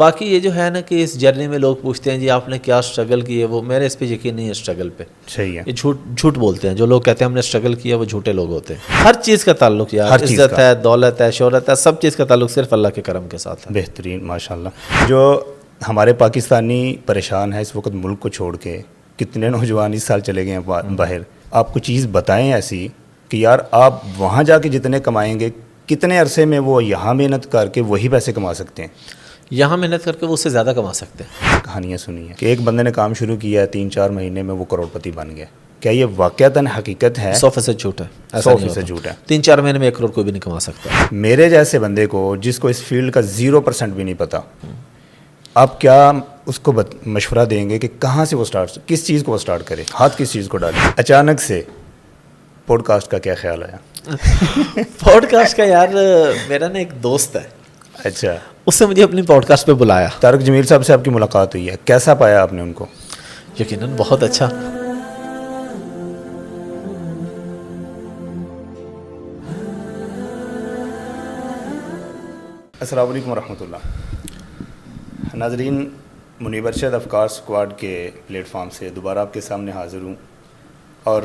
باقی یہ جو ہے نا کہ اس جرنی میں لوگ پوچھتے ہیں جی آپ نے کیا اسٹرگل کی ہے, وہ میرے اس پہ یقین نہیں ہے اسٹرگل پہ. صحیح ہے. یہ جھوٹ بولتے ہیں جو لوگ کہتے ہیں ہم نے اسٹرگل کیا, وہ جھوٹے لوگ ہوتے ہیں. ہر چیز کا تعلق یار, عزت ہے, دولت ہے, شہرت ہے, سب چیز کا تعلق صرف اللہ کے کرم کے ساتھ ہے. بہترین ماشاء اللہ. جو ہمارے پاکستانی پریشان ہیں اس وقت ملک کو چھوڑ کے, کتنے نوجوان اس سال چلے گئے ہیں باہر, آپ کو چیز بتائیں ایسی کہ یار آپ وہاں جا کے جتنے کمائیں گے کتنے عرصے میں وہ یہاں محنت کر کے وہی پیسے کما سکتے ہیں, یہاں محنت کر کے وہ اس سے زیادہ کما سکتے ہیں. کہانیاں سنی ہیں کہ ایک بندے نے کام شروع کیا ہے 3-4 مہینے میں وہ کروڑ پتی بن گیا. کیا یہ واقعتاً حقیقت ہے؟ 100% جھوٹ ہے. 100% جھوٹ ہے. 3-4 مہینے میں 1 کروڑ کوئی بھی نہیں کما سکتا. میرے جیسے بندے کو جس کو اس فیلڈ کا 0% بھی نہیں پتا, آپ کیا اس کو مشورہ دیں گے کہ کہاں سے وہ سٹارٹ, کس چیز کو وہ سٹارٹ کرے, ہاتھ کس چیز کو ڈالے؟ اچانک سے پوڈ کاسٹ کا کیا خیال آیا؟ پوڈ کاسٹ کا یار میرا نا ایک دوست ہے, اچھا, اس سے مجھے اپنی پوڈ کاسٹ پہ بلایا. طارق جمیل صاحب سے آپ کی ملاقات ہوئی ہے, کیسا پایا آپ نے ان کو؟ یقیناً بہت اچھا. السلام علیکم ورحمۃ اللہ. ناظرین, منیب ارشد افکار اسکواڈ کے پلیٹ فارم سے دوبارہ آپ کے سامنے حاضر ہوں, اور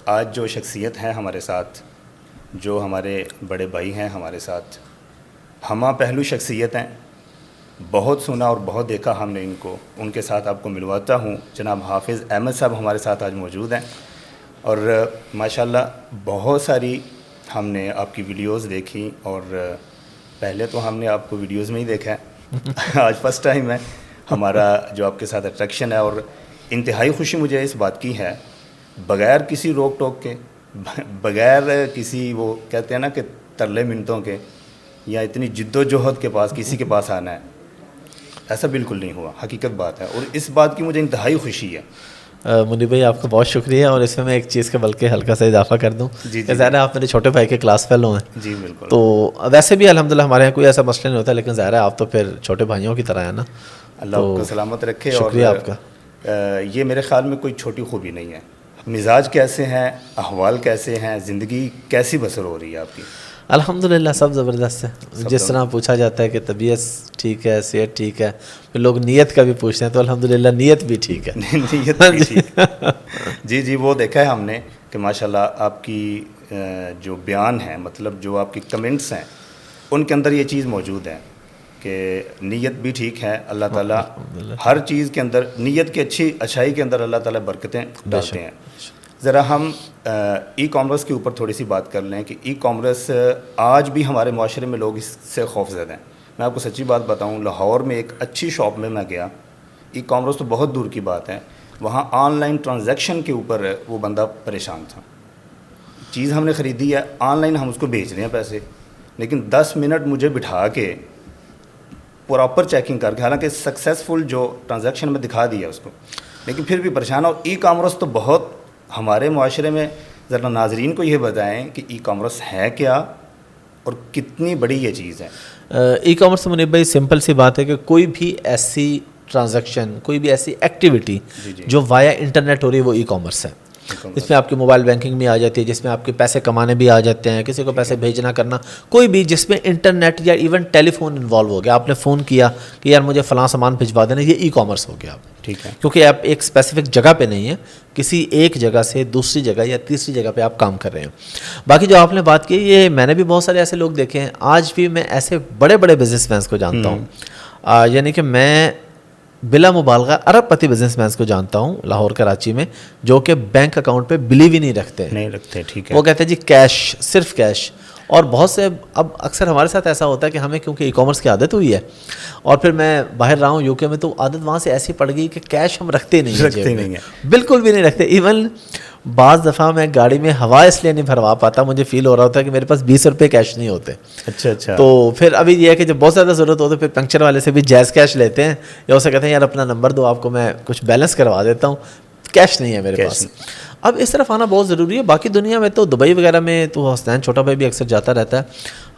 آج جو شخصیت ہیں ہمارے ساتھ, جو ہمارے بڑے بھائی ہیں ہمارے ساتھ, ہمہ پہلو شخصیت ہیں, بہت سنا اور بہت دیکھا ہم نے ان کو. ان کے ساتھ آپ کو ملواتا ہوں. جناب حافظ احمد صاحب ہمارے ساتھ آج موجود ہیں, اور ماشاءاللہ بہت ساری ہم نے آپ کی ویڈیوز دیکھی, اور پہلے تو ہم نے آپ کو ویڈیوز میں ہی دیکھا ہے, آج فرسٹ ٹائم ہے ہمارا جو آپ کے ساتھ اٹریکشن ہے. اور انتہائی خوشی مجھے اس بات کی ہے, بغیر کسی روک ٹوک کے, بغیر کسی وہ کہتے ہیں نا کہ ترلے منتوں کے, یا اتنی جد و جہد کے پاس کسی کے پاس آنا ہے, ایسا بالکل نہیں ہوا. حقیقت بات ہے, اور اس بات کی مجھے انتہائی خوشی ہے. منی بھائی آپ کا بہت شکریہ, اور اس میں ایک چیز کا بلکہ ہلکا سا اضافہ کر دوں کہ ظاہر ہے آپ میرے چھوٹے بھائی کے کلاس فیلو ہیں. جی بالکل. تو ویسے بھی الحمدللہ ہمارے یہاں کوئی ایسا مسئلہ نہیں ہوتا, لیکن ظاہر ہے آپ تو پھر چھوٹے بھائیوں کی طرح ہیں نا. اللہ آپ کو سلامت رکھے. شکریہ آپ کا. یہ میرے خیال میں کوئی چھوٹی خوبی نہیں ہے. مزاج کیسے ہیں, احوال کیسے ہیں, زندگی کیسی بسر ہو رہی ہے آپ کی؟ الحمدللہ سب زبردست ہے. جس طرح پوچھا جاتا ہے کہ طبیعت ٹھیک ہے, صحت ٹھیک ہے, پھر لوگ نیت کا بھی پوچھتے ہیں, تو الحمدللہ نیت بھی ٹھیک ہے. نیت بھی ٹھیک ہے. جی جی, وہ دیکھا ہے ہم نے کہ ماشاءاللہ آپ کی جو بیان ہے, مطلب جو آپ کی کمنٹس ہیں, ان کے اندر یہ چیز موجود ہے کہ نیت بھی ٹھیک ہے. اللہ تعالیٰ ہر چیز کے اندر, نیت کی اچھائی کے اندر اللہ تعالیٰ برکتیں ڈالتے ہیں. ذرا ہم ای کامرس کے اوپر تھوڑی سی بات کر لیں کہ ای کامرس آج بھی ہمارے معاشرے میں لوگ اس سے خوف زدہ ہیں. میں آپ کو سچی بات بتاؤں, لاہور میں ایک اچھی شاپ میں گیا, ای کامرس تو بہت دور کی بات ہے, وہاں آن لائن ٹرانزیکشن کے اوپر وہ بندہ پریشان تھا. چیز ہم نے خریدی ہے, آن لائن ہم اس کو بھیج رہے ہیں پیسے, لیکن 10 منٹ مجھے بٹھا کے پراپر چیکنگ کر کے, حالانکہ سکسیزفل جو ٹرانزیکشن میں دکھا دیا اس کو, لیکن پھر بھی پریشان. اور ای کامرس تو بہت ہمارے معاشرے میں, ذرا ناظرین کو یہ بتائیں کہ ای کامرس ہے کیا اور کتنی بڑی یہ چیز ہے. ای کامرس منیب بھائی سمپل سی بات ہے کہ کوئی بھی ایسی ٹرانزیکشن, کوئی بھی ایسی ایکٹیویٹی جو وایا انٹرنیٹ ہو رہی ہے, وہ ای کامرس ہے. اس میں آپ کی موبائل بینکنگ بھی آ جاتی ہے, جس میں آپ کے پیسے کمانے بھی آ جاتے ہیں, کسی کو پیسے بھیجنا کرنا, کوئی بھی جس میں انٹرنیٹ یا ایون ٹیلی فون انوالو ہو گیا. آپ نے فون کیا کہ یار مجھے فلاں سامان بھجوا دینا, یہ ای کامرس ہو گیا. ٹھیک ہے, کیونکہ آپ ایک اسپیسیفک جگہ پہ نہیں ہیں, کسی ایک جگہ سے دوسری جگہ یا تیسری جگہ پہ آپ کام کر رہے ہیں. باقی جو آپ نے بات کی, یہ میں نے بھی بہت سارے ایسے لوگ دیکھے ہیں. آج بھی میں ایسے بڑے بڑے بزنس مینس کو جانتا ہوں, یعنی کہ میں بلا مبالغہ ارب پتی بزنس مینس کو جانتا ہوں لاہور کراچی میں, جو کہ بینک اکاؤنٹ پہ بلیو ہی نہیں رکھتے. ٹھیک ہے, وہ کہتے ہیں جی کیش, صرف کیش. اور بہت سے, اب اکثر ہمارے ساتھ ایسا ہوتا ہے کہ ہمیں کیونکہ ای کامرس کی عادت ہوئی ہے, اور پھر میں باہر رہا ہوں یو کے میں, تو عادت وہاں سے ایسی پڑ گئی کہ کیش ہم رکھتے نہیں ہیں, بالکل بھی نہیں رکھتے. ایون بعض دفعہ میں گاڑی میں ہوا اس لیے نہیں بھروا پاتا, مجھے فیل ہو رہا ہوتا ہے کہ میرے پاس 20 روپے کیش نہیں ہوتے. اچھا. تو پھر ابھی یہ ہے کہ جب بہت زیادہ ضرورت ہو تو پھر پنکچر والے سے بھی جائز کیش لیتے ہیں, یا اسے کہتے ہیں یار اپنا نمبر دو, آپ کو میں کچھ بیلنس کروا دیتا ہوں, کیش نہیں ہے میرے پاس. اب اس طرف آنا بہت ضروری ہے. باقی دنیا میں تو دبئی وغیرہ میں تو حسنین چھوٹا بھائی بھی اکثر جاتا رہتا ہے,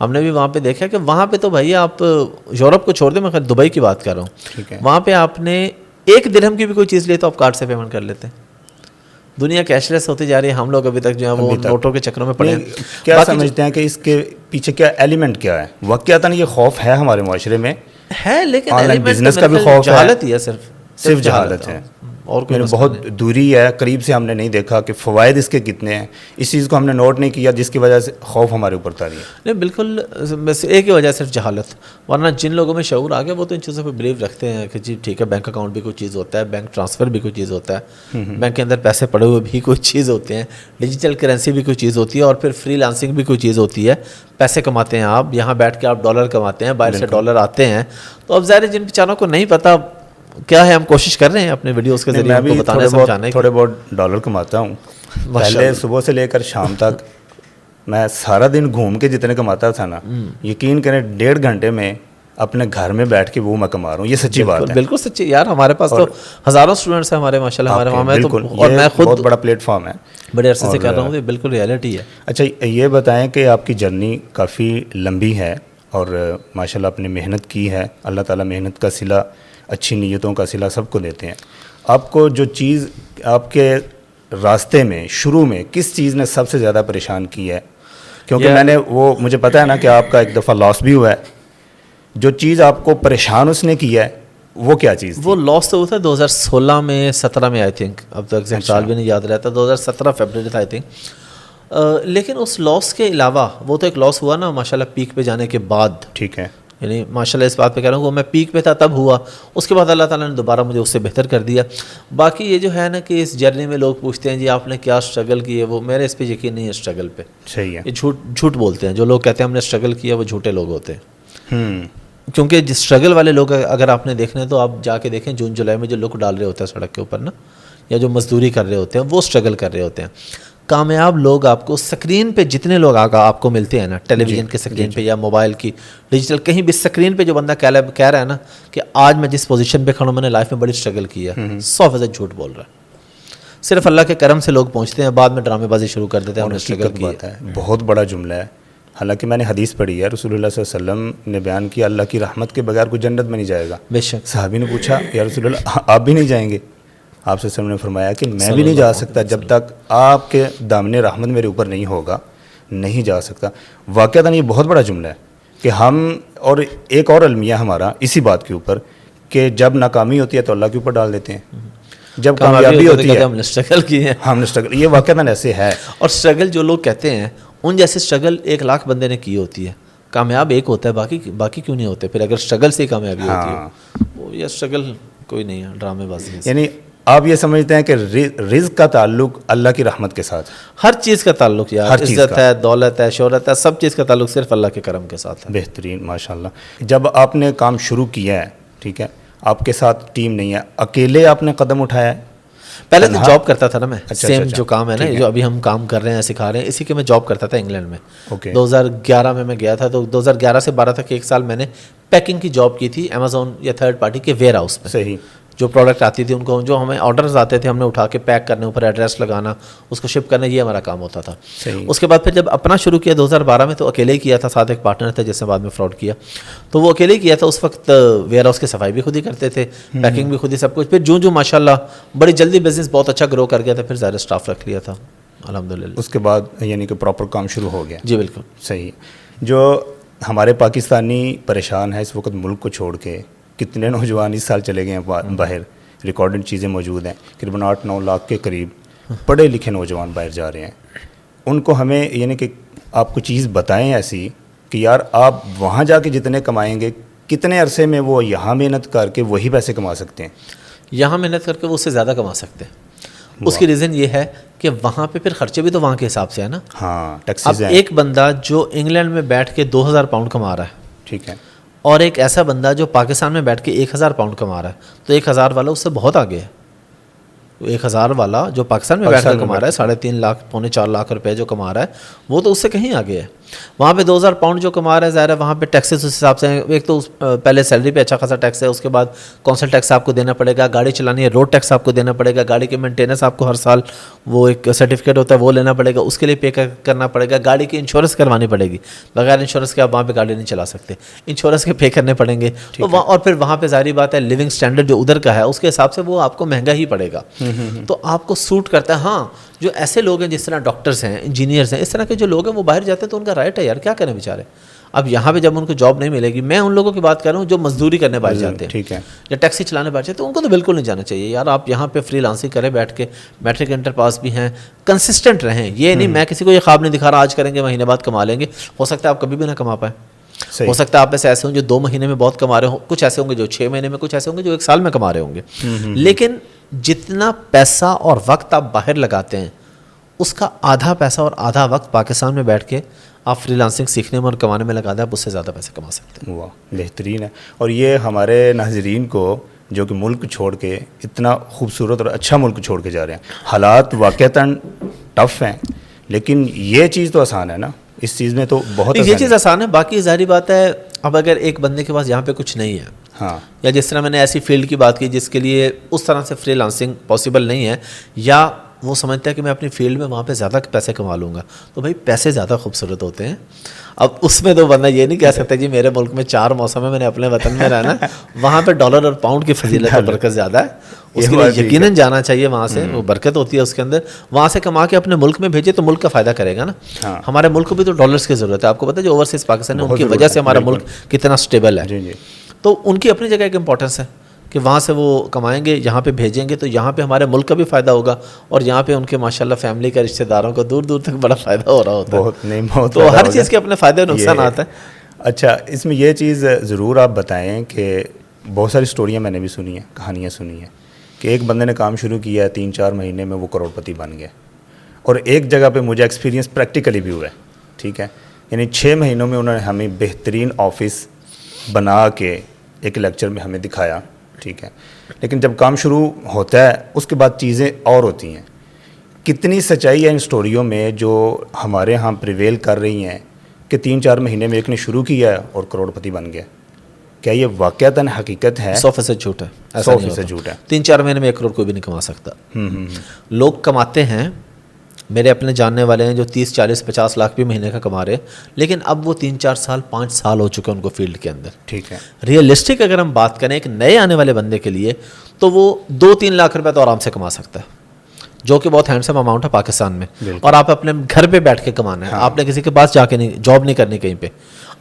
ہم نے بھی وہاں پہ دیکھا کہ وہاں پہ تو بھائی آپ یورپ کو چھوڑ دیں, میں دبئی کی بات کر رہا ہوں, وہاں پہ آپ نے 1 درہم کی بھی کوئی چیز لی تو آپ کارڈ سے پیمنٹ کر لیتے ہیں. دنیا کیش لیس ہوتی جا رہی ہے, ہم لوگ ابھی تک جو ہے وہ نوٹوں کے چکروں میں پڑے ہیں. کیا سمجھتے ہیں کہ اس کے پیچھے کیا ایلیمنٹ کیا ہے؟ واقعتاً یہ خوف ہے ہمارے معاشرے میں ہے لیکن آن لائن element بزنس تو کا بھی میرے خیال خوف ہے، جہالت ہی ہے، صرف جہالت ہے، اور کوئی مسئلہ بہت دوری ہے، قریب سے ہم نے نہیں دیکھا کہ فوائد اس کے کتنے ہیں، اس چیز کو ہم نے نوٹ نہیں کیا، جس کی وجہ سے خوف ہمارے اوپر طاری ہے۔ نہیں بالکل، بس ایک ہی وجہ صرف جہالت، ورنہ جن لوگوں میں شعور آ گیا وہ تو ان چیزوں پہ بلیو رکھتے ہیں کہ جی ٹھیک ہے، بینک اکاؤنٹ بھی کوئی چیز ہوتا ہے، بینک ٹرانسفر بھی کوئی چیز ہوتا ہے، بینک کے اندر پیسے پڑے ہوئے بھی کوئی چیز ہوتے ہیں، ڈیجیٹل کرنسی بھی کوئی چیز ہوتی ہے، اور پھر فری لانسنگ بھی کوئی چیز ہوتی ہے، پیسے کماتے ہیں آپ، یہاں بیٹھ کے آپ ڈالر کماتے ہیں، باہر سے ڈالر آتے ہیں، تو اب ظاہر جن بیچاروں کو نہیں پتہ کیا ہے، ہم کوشش کر رہے ہیں اپنے ویڈیوز کے ذریعے ان کو بتانے سمجھانے کی۔ تھوڑے بہت ڈالر کماتا ہوں، پہلے صبح سے لے کر شام تک میں سارا دن گھوم کے جتنے کماتا تھا نا، یقین کریں 1.5 گھنٹے میں اپنے گھر میں بیٹھ کے وہ میں کما رہا ہوں، یہ سچی بات ہے، بالکل سچی یار، ہمارے پاس تو ہزاروں اسٹوڈنٹس ہیں ہمارے ماشاءاللہ ہمارے وہاں میں، بالکل، اور میں خود بہت بڑا پلیٹ فارم ہے، بڑے عرصے سے کر رہا ہوں، یہ بالکل ریئلٹی ہے۔ اچھا یہ بتائیں کہ آپ کی جرنی کافی لمبی ہے اور ماشاءاللہ آپ نے محنت کی ہے، اللہ تعالیٰ محنت کا صلہ، اچھی نیتوں کا صلہ سب کو دیتے ہیں، آپ کو جو چیز آپ کے راستے میں شروع میں کس چیز نے سب سے زیادہ پریشان کی ہے؟ کیونکہ میں نے وہ مجھے پتہ ہے نا کہ آپ کا ایک دفعہ لاس بھی ہوا ہے، جو چیز آپ کو پریشان اس نے کیا ہے وہ کیا چیز تھی؟ وہ لاس تو ہوتا ہے 2016 میں 17 میں آئی تھنک، اب تک سال بھی نہیں یاد رہتا، 2017 فیبرری تھا آئی تھنک، لیکن اس لاس کے علاوہ وہ تو ایک لاس ہوا نا ماشاءاللہ پیک پہ جانے کے بعد، ٹھیک ہے، یعنی ماشاءاللہ اس بات پہ کہہ رہا ہوں وہ میں پیک پہ تھا تب ہوا، اس کے بعد اللہ تعالیٰ نے دوبارہ مجھے اس سے بہتر کر دیا۔ باقی یہ جو ہے نا کہ اس جرنی میں لوگ پوچھتے ہیں جی آپ نے کیا اسٹرگل کی ہے، وہ میرے اس پہ یقین نہیں ہے اسٹرگل پہ، صحیح ہے، یہ جھوٹ بولتے ہیں جو لوگ کہتے ہیں ہم نے اسٹرگل کیا، وہ جھوٹے لوگ ہوتے ہیں، ہوں، کیونکہ جس اسٹرگل والے لوگ اگر آپ نے دیکھنا ہے تو آپ جا کے دیکھیں جون جولائی میں جو لوگ ڈال رہے ہوتے ہیں سڑک کے اوپر نا، یا جو مزدوری کر رہے ہوتے ہیں وہ اسٹرگل کر رہے ہوتے ہیں۔ کامیاب لوگ آپ کو اسکرین پہ جتنے لوگ آپ کو ملتے ہیں نا، ٹیلی ویژن کے اسکرین پہ یا موبائل کی ڈیجیٹل کہیں بھی اسکرین پہ جو بندہ کہہ رہا ہے نا کہ آج میں جس پوزیشن پہ کھڑا ہوں میں نے لائف میں بڑی اسٹرگل کی ہے، 100% جھوٹ بول رہا ہے، صرف اللہ کے کرم سے لوگ پہنچتے ہیں، بعد میں ڈرامے بازی شروع کر دیتے ہیں، ہم نے اسٹرگل کی ہے، بہت بڑا جملہ ہے، حالانکہ میں نے حدیث پڑھی ہے، رسول اللہ صلی اللہ علیہ وسلم نے بیان کیا اللہ کی رحمت کے بغیر کوئی جنت میں نہیں جائے گا۔ بے شک صحابی نے پوچھا یا رسول اللہ آپ بھی نہیں جائیں گے؟ آپ صلی اللہ علیہ وسلم نے فرمایا کہ میں بھی نہیں جا سکتا جب تک آپ کے دامن رحمت میرے اوپر نہیں ہوگا، نہیں جا سکتا۔ واقعتاً یہ بہت بڑا جملہ ہے کہ ہم، اور ایک اور المیہ ہمارا اسی بات کے اوپر کہ جب ناکامی ہوتی ہے تو اللہ کے اوپر ڈال دیتے ہیں، جب کامیابی ہوتی ہے ہم نے اسٹرگل کی ہے، ہم نے اسٹرگل، یہ واقعتاً ایسے ہے۔ اور اسٹرگل جو لوگ کہتے ہیں ان جیسے اسٹرگل 1,00,000 بندے نے کی ہوتی ہے، کامیاب ایک ہوتا ہے، باقی کیوں نہیں ہوتے؟ پھر اگر اسٹرگل سے ہی کامیابی ہوتی ہے وہ یہ اسٹرگل کوئی نہیں ہے، ڈرامے بازی ہے۔ یعنی آپ یہ سمجھتے ہیں کہ رزق کا تعلق اللہ کی رحمت کے ساتھ، ہر چیز کا تعلق یار، عزت ہے، دولت ہے، شہرت ہے، سب چیز کا تعلق صرف اللہ کے کرم کے ساتھ ہے۔ بہترین، ماشاءاللہ۔ جب آپ نے کام شروع کیا ہے، ٹھیک ہے، آپ کے ساتھ ٹیم نہیں ہے، اکیلے آپ نے قدم اٹھایا ہے؟ پہلے تو جاب کرتا تھا نا میں، اچھا، سیم جو کام ہے نا جو ابھی ہم کام کر رہے ہیں سکھا رہے ہیں، اسی کے میں جاب کرتا تھا انگلینڈ میں۔ 2011 میں گیا تھا، تو 2011 سے 12 تک 1 سال میں نے پیکنگ کی جاب کی تھی امیزون یا تھرڈ پارٹی کے ویئر ہاؤس میں۔ صحیح، جو پروڈکٹ آتی تھی ان کو، جو ہمیں آرڈرز آتے تھے ہم نے اٹھا کے پیک کرنے، اوپر ایڈریس لگانا، اس کو شپ کرنا، یہ ہمارا کام ہوتا تھا۔ اس کے بعد پھر جب اپنا شروع کیا 2012 میں تو اکیلے ہی کیا تھا، ساتھ ایک پارٹنر تھا جس نے بعد میں فراڈ کیا، تو وہ اکیلے ہی کیا تھا۔ اس وقت ویئر ہاؤس کی صفائی بھی خود ہی کرتے تھے، پیکنگ بھی خود ہی، سب کچھ۔ پھر جو ماشاءاللہ بڑی جلدی بزنس بہت اچھا گرو کر گیا تھا، پھر ظاہر اسٹاف رکھ لیا تھا الحمدللہ۔ اس کے بعد یعنی کہ پراپر کام شروع ہو گیا؟ جی بالکل صحیح۔ جو ہمارے پاکستانی پریشان ہیں اس وقت ملک کو چھوڑ کے، کتنے نوجوان اس سال چلے گئے ہیں باہر، ریکارڈڈ چیزیں موجود ہیں، تقریباً 8-9 لاکھ کے قریب پڑھے لکھے نوجوان باہر جا رہے ہیں۔ ان کو ہمیں یعنی کہ آپ کو چیز بتائیں ایسی کہ یار آپ وہاں جا کے جتنے کمائیں گے، کتنے عرصے میں وہ یہاں محنت کر کے وہی پیسے کما سکتے ہیں؟ یہاں محنت کر کے وہ اس سے زیادہ کما سکتے ہیں۔ اس کی ریزن یہ ہے کہ وہاں پہ پھر خرچے بھی تو وہاں کے حساب سے ہے نا۔ ہاں، اب ٹیکسیز ہیں۔ ایک بندہ جو انگلینڈ میں بیٹھ کے 2,000 پاؤنڈ کما رہا ہے، ٹھیک ہے، اور ایک ایسا بندہ جو پاکستان میں بیٹھ کے 1,000 پاؤنڈ کما رہا ہے، تو 1,000 والا اس سے بہت آگے ہے۔ 1,000 والا جو پاکستان میں بیٹھ کر کما رہا ہے 3.5 لاکھ 4.5 لاکھ روپے جو کما رہا ہے، وہ تو اس سے کہیں آگے ہے۔ وہاں پہ 2,000 پاؤنڈ جو کما رہا ہے، ظاہر ہے وہاں پہ ٹیکسز اس حساب سے ہیں۔ ایک تو پہلے سیلری پہ اچھا خاصا ٹیکس ہے، اس کے بعد کونسل ٹیکس آپ کو دینا پڑے گا، گاڑی چلانی ہے روڈ ٹیکس آپ کو دینا پڑے گا، گاڑی کے مینٹیننس آپ کو ہر سال وہ ایک سرٹیفکیٹ ہوتا ہے وہ لینا پڑے گا، اس کے لیے پے کرنا پڑے گا، گاڑی کی انشورنس کروانی پڑے گی، بغیر انشورنس کے آپ وہاں پہ گاڑی نہیں چلا سکتے، انشورنس کے پے کرنے پڑیں گے۔ اور پھر وہاں پہ ظاہری بات ہے لیونگ اسٹینڈرڈ جو ادھر کا ہے اس کے حساب سے وہ آپ کو مہنگا ہی پڑے گا، تو آپ کو سوٹ کرتا ہے۔ ہاں، جو ایسے لوگ ہیں جس طرح ڈاکٹرز ہیں، انجینئرز ہیں، اس طرح کے جو لوگ ہیں وہ باہر جاتے ہیں تو ان کا رائٹ ہے یار، کیا کریں بیچارے۔ اب یہاں پہ جب ان کو جاب نہیں ملے گی, میں ان لوگوں کی بات کر رہا ہوں جو مزدوری کرنے باہر جاتے ہیں, ٹھیک ہے, یا ٹیکسی چلانے باہر جاتے ہیں, ان کو تو بالکل نہیں جانا چاہیے یار. آپ یہاں پہ فری لانسنگ کریں بیٹھ کے, میٹرک انٹر پاس بھی ہیں, کنسسٹنٹ رہیں. یہ نہیں میں کسی کو یہ خواب نہیں دکھا رہا آج کریں گے مہینے بعد کما لیں گے, ہو سکتا ہے آپ کبھی بھی نہ کما پائیں. ہو سکتا ہے آپ ایسے ایسے ہوں جو 2 مہینے میں بہت کما رہے ہوں, کچھ ایسے ہوں گے جو 6 مہینے میں, کچھ ایسے ہوں گے جو 1 سال میں کما رہے ہوں گے. لیکن جتنا پیسہ اور وقت آپ باہر لگاتے ہیں اس کا آدھا پیسہ اور آدھا وقت پاکستان میں بیٹھ کے آپ فری لانسنگ سیکھنے میں اور کمانے میں لگا دیں, آپ اس سے زیادہ پیسے کما سکتے ہیں. واہ بہترین ہے. اور یہ ہمارے ناظرین کو جو کہ ملک چھوڑ کے, اتنا خوبصورت اور اچھا ملک چھوڑ کے جا رہے ہیں, حالات واقعتاً ٹف ہیں, لیکن یہ چیز تو آسان ہے نا, اس چیز میں تو بہت یہ چیز آسان ہے. باقی ظاہری بات ہے اب اگر ایک بندے کے پاس یہاں پہ کچھ نہیں ہے, ہاں, یا جس طرح میں نے ایسی فیلڈ کی بات کی جس کے لیے اس طرح سے فری لانسنگ پاسبل نہیں ہے, یا وہ سمجھتا ہے کہ میں اپنی فیلڈ میں وہاں پہ زیادہ پیسے کما لوں گا, تو بھائی پیسے زیادہ خوبصورت ہوتے ہیں. اب اس میں تو بندہ یہ نہیں کہہ سکتا جی میرے ملک میں 4 موسم ہے, میں نے اپنے وطن میں رہنا, وہاں پہ ڈالر اور پاؤنڈ کی فضیلت اور برکت زیادہ ہے, اس کے لیے یقیناً جانا چاہیے وہاں سے, وہ برکت ہوتی ہے اس کے اندر. وہاں سے کما کے اپنے ملک میں بھیجے تو ملک کا فائدہ کرے گا نا. ہمارے ملک کو بھی تو ڈالرز کی ضرورت ہے, آپ کو پتہ ہے جو اوورسیز پاکستان ہے ان کی وجہ سے ہمارا ملک کتنا اسٹیبل ہے. تو ان کی اپنی جگہ ایک امپورٹنس ہے کہ وہاں سے وہ کمائیں گے, یہاں پہ بھیجیں گے, تو یہاں پہ ہمارے ملک کا بھی فائدہ ہوگا, اور یہاں پہ ان کے ماشاءاللہ فیملی کا, رشتہ داروں کو دور دور تک بڑا فائدہ ہو رہا ہوتا ہے. تو ہر چیز کے اپنے فائدے اور نقصانات ہیں. اچھا, اس میں یہ چیز ضرور آپ بتائیں کہ بہت ساری اسٹوریاں میں نے بھی سنی ہیں, کہانیاں سنی ہیں کہ ایک بندے نے کام شروع کیا ہے, 3-4 مہینے میں وہ کروڑپتی بن گیا. اور ایک جگہ پہ مجھے ایکسپیرینس پریکٹیکلی بھی ہوا ہے, ٹھیک ہے, یعنی 6 مہینوں میں انہوں نے ہمیں بہترین آفس بنا کے ایک لیکچر میں ہمیں دکھایا, ٹھیک ہے, لیکن جب کام شروع ہوتا ہے اس کے بعد چیزیں اور ہوتی ہیں. کتنی سچائی ہے ان سٹوریوں میں جو ہمارے ہاں پریویل کر رہی ہیں کہ 3-4 مہینے میں ایک نے شروع کیا ہے اور کروڑپتی بن گیا؟ کیا یہ واقعتاً حقیقت ہے؟ 100% جھوٹ ہے. 100% جھوٹ ہے. 3-4 مہینے میں 1 کروڑ کوئی بھی نہیں کما سکتا. لوگ کماتے ہیں, میرے اپنے جاننے والے ہیں جو 30-40-50 لاکھ بھی مہینے کا کما رہے ہیں, لیکن اب وہ 3-4 سال 5 سال ہو چکے ہیں ان کو فیلڈ کے اندر. ٹھیک ہے, ریئلسٹک اگر ہم بات کریں ایک نئے آنے والے بندے کے لیے تو وہ 2-3 لاکھ روپے تو آرام سے کما سکتا ہے, جو کہ بہت ہینڈسم اماؤنٹ ہے پاکستان میں. اور آپ اپنے گھر پہ بیٹھ کے کمانا ہے, آپ نے کسی کے پاس جا کے نہیں, جاب نہیں کرنی کہیں پہ,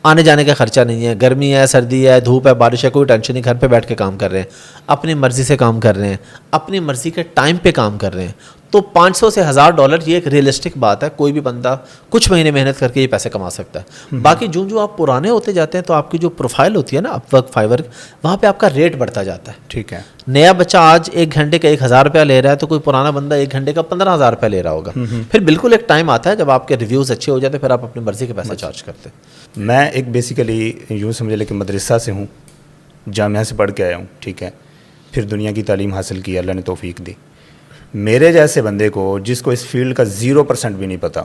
آنے جانے کا خرچہ نہیں ہے, گرمی ہے, سردی ہے, دھوپ ہے, بارش ہے, کوئی ٹینشن نہیں, گھر پہ بیٹھ کے کام کر رہے ہیں, اپنی مرضی سے کام کر رہے ہیں, اپنی مرضی کے ٹائم پہ کام کر رہے ہیں. تو $500 سے $1000 یہ ایک ریئلسٹک بات ہے, کوئی بھی بندہ کچھ مہینے محنت کر کے یہ پیسے کما سکتا ہے. باقی جو آپ پرانے ہوتے جاتے ہیں تو آپ کی جو پروفائل ہوتی ہے نا اپ ورک فائیور, وہاں پہ آپ کا ریٹ بڑھتا جاتا ہے. ٹھیک ہے, نیا بچہ آج 1 گھنٹے کا 1000 روپیہ لے رہا ہے تو کوئی پرانا بندہ 1 گھنٹے کا 15000 روپیہ لے رہا ہوگا. پھر بالکل ایک ٹائم آتا ہے جب آپ کے ریویوز اچھے ہو جاتے ہیں, پھر آپ اپنی مرضی کے پیسے چارج کرتے ہیں. میں ایک بیسیکلی یوں سمجھ لے کہ مدرسہ سے ہوں, جامعہ سے پڑھ کے آیا ہوں, ٹھیک ہے, پھر دنیا کی تعلیم حاصل کی, اللہ نے توفیق دی. میرے جیسے بندے کو جس کو اس فیلڈ کا 0% بھی نہیں پتہ,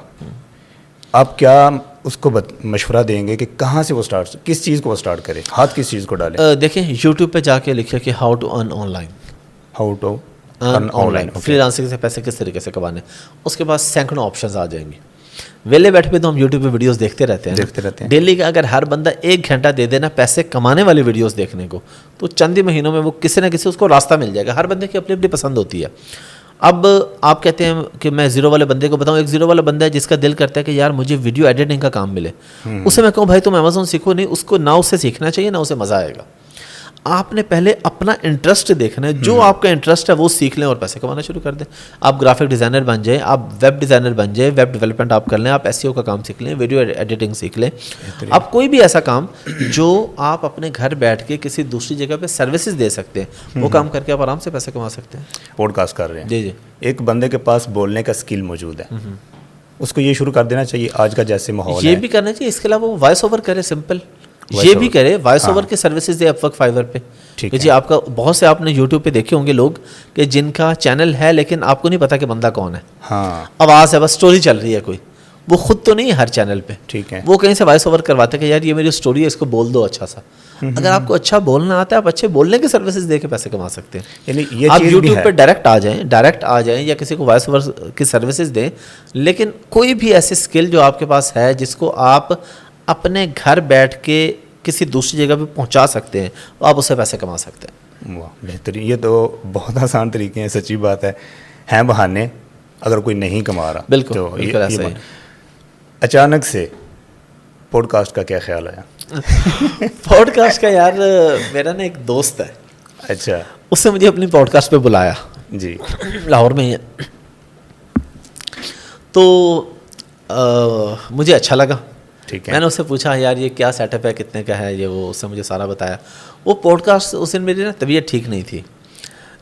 آپ کیا اس کو مشورہ دیں گے کہ کہاں سے وہ سٹارٹ, کس چیز کو وہ سٹارٹ کرے, ہاتھ کس چیز کو ڈالے؟ دیکھیں یوٹیوب پہ جا کے لکھے کہ how to earn online, how to online freelancing سے پیسے کس طریقے سے کمانے. اس کے بعد سینکڑوں آپشنز آ جائیں گے. ویلے بیٹھ پہ تو ہم یوٹیوب پہ ویڈیوز دیکھتے رہتے ہیں. ڈیلی کا اگر ہر بندہ 1 گھنٹہ دے دینا پیسے کمانے والی ویڈیوز دیکھنے کو, تو چند ہی مہینوں میں وہ کسی نہ کسی اس کو راستہ مل جائے گا. ہر بندے کی اپنی اپنی پسند ہوتی ہے. اب آپ کہتے ہیں کہ میں 0 والے بندے کو بتاؤں, ایک 0 والا بندہ ہے جس کا دل کرتا ہے کہ یار مجھے ویڈیو ایڈیٹنگ کا کام ملے, اسے میں کہوں بھائی تم امیزون سیکھو, نہیں, اس کو نہ اس سے سیکھنا چاہیے نہ اسے مزہ آئے گا. آپ نے پہلے اپنا انٹرسٹ دیکھنا ہے, جو آپ کا انٹرسٹ ہے وہ سیکھ لیں اور پیسے کمانا شروع کر دیں. آپ گرافک ڈیزائنر بن جائیں, آپ ویب ڈیزائنر بن جائیں, ویب ڈیولپمنٹ آپ کر لیں, آپ SEO کا کام سیکھ لیں, ویڈیو ایڈیٹنگ سیکھ لیں, آپ کوئی بھی ایسا کام جو آپ اپنے گھر بیٹھ کے کسی دوسری جگہ پہ سروسز دے سکتے ہیں, وہ کام کر کے آپ آرام سے پیسے کما سکتے ہیں. پوڈ کاسٹ کر رہے ہیں, جی جی, ایک بندے کے پاس بولنے کا اسکل موجود ہے, اس کو یہ شروع کر دینا چاہیے آج کا جیسے ماحول ہے, یہ بھی کرنا چاہیے. اس کے علاوہ وہ وائس اوور کرے, سمپل یہ بھی کرے, وائس اوور کے سروسز دے اپ ورک فائیور پہ. جی آپ کا بہت سے آپ نے یوٹیوب پہ دیکھے ہوں گے لوگ کہ جن کا چینل ہے لیکن آپ کو نہیں پتا کہ بندہ کون ہے, آواز ہے بس, اسٹوری چل رہی ہے کوئی, وہ خود تو نہیں ہے ہر چینل پہ, ٹھیک ہے, وہ کہیں سے وائس اوور کرواتے کہ یار یہ میری اسٹوری ہے, اس کو بول دو اچھا سا. اگر آپ کو اچھا بولنا آتا ہے, آپ اچھے بولنے کی سروسز دے کے پیسے کما سکتے ہیں. آپ یوٹیوب پہ ڈائریکٹ آ جائیں یا کسی کو وائس اوور کی سروسز دیں, لیکن کوئی بھی ایسی اسکل جو آپ کے پاس ہے جس کو آپ اپنے گھر بیٹھ کے کسی دوسری جگہ پہ پہنچا سکتے ہیں, آپ اس سے پیسے کما سکتے ہیں. واہ بہترین, یہ تو بہت آسان طریقے ہیں, سچی بات ہے, ہیں بہانے اگر کوئی نہیں کما رہا. بالکل ایسا ہی. اچانک سے پوڈ کاسٹ کا کیا خیال آیا؟ پوڈ کاسٹ کا یار میرا نا ایک دوست ہے, اچھا, اس نے مجھے اپنی پوڈ کاسٹ پہ بلایا, جی, لاہور میں ہی ہے. تو مجھے اچھا لگا. ٹھیک ہے. میں نے اس سے پوچھا یار یہ کیا سیٹ اپ ہے, کتنے کا ہے یہ, وہ اس نے مجھے سارا بتایا. وہ پوڈ کاسٹ, اس دن میری نا طبیعت ٹھیک نہیں تھی,